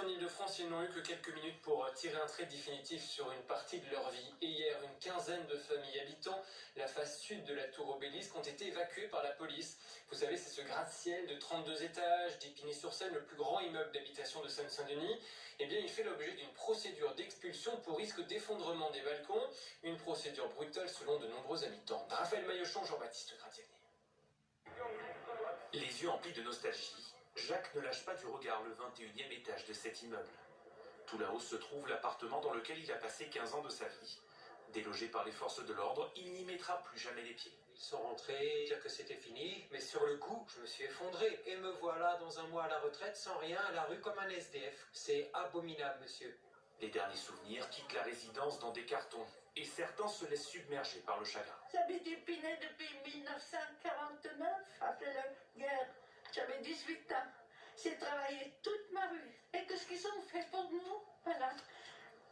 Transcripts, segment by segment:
en Ile-de-France, ils n'ont eu que quelques minutes pour tirer un trait définitif sur une partie de leur vie. Et hier, une quinzaine de familles habitant la face sud de la tour Obélisque ont été évacuées par la police. Vous savez, c'est ce gratte-ciel de 32 étages d'Épinay-sur-Seine, le plus grand immeuble d'habitation de Seine-Saint-Denis. Eh bien, il fait l'objet d'une procédure d'expulsion pour risque d'effondrement des balcons. Une procédure brutale selon de nombreux habitants. Raphaël Maillochon, Jean-Baptiste Gratiani. Les yeux emplis de nostalgie, Jacques ne lâche pas du regard le 21e étage de cet immeuble. Tout là-haut se trouve l'appartement dans lequel il a passé 15 ans de sa vie. Délogé par les forces de l'ordre, il n'y mettra plus jamais les pieds. Ils sont rentrés, dire que c'était fini, mais sur le coup, je me suis effondré. Et me voilà dans un mois à la retraite, sans rien, à la rue comme un SDF. C'est abominable, monsieur. Les derniers souvenirs quittent la résidence dans des cartons, et certains se laissent submerger par le chagrin. J'habite Épinay depuis 1949, après la guerre. J'avais 18 ans. J'ai travaillé toute ma vie. Et qu'est-ce qu'ils ont fait pour nous? Voilà.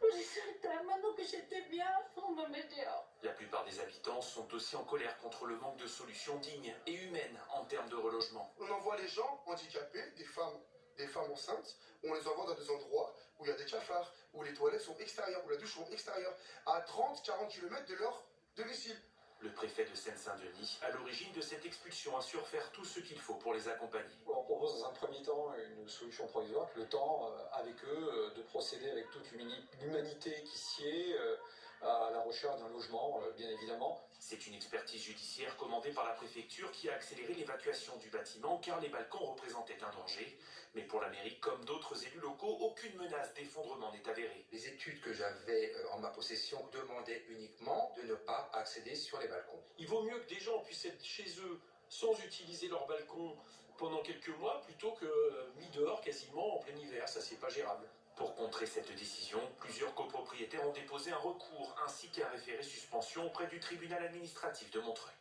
Maintenant que j'étais bien, on me met dehors. La plupart des habitants sont aussi en colère contre le manque de solutions dignes et humaines en termes de relogement. On envoie les gens handicapés, des femmes enceintes, on les envoie dans des endroits où il y a des cafards, où les toilettes sont extérieures, où la douche sont extérieure, à 30-40 km de leur domicile. Le préfet de Seine-Saint-Denis, à l'origine de cette expulsion, assure faire tout ce qu'il faut pour les accompagner. On propose dans un premier temps une solution provisoire, le temps avec eux de procéder avec toute l'humanité qui sied à la recherche d'un logement, bien évidemment. C'est une expertise judiciaire commandée par la préfecture qui a accéléré l'évacuation du bâtiment car les balcons représentaient un danger. Mais pour la mairie, comme d'autres élus locaux, aucune menace d'effondrement n'est avérée. Les études que j'avais en ma possession demandaient uniquement de ne pas accéder sur les balcons. Il vaut mieux que des gens puissent être chez eux sans utiliser leur balcon pendant quelques mois plutôt que mis dehors quasiment en plein hiver. Ça, c'est pas gérable. Pour contrer cette décision, plusieurs copropriétaires ont déposé un recours ainsi qu'un référé suspension auprès du tribunal administratif de Montreuil.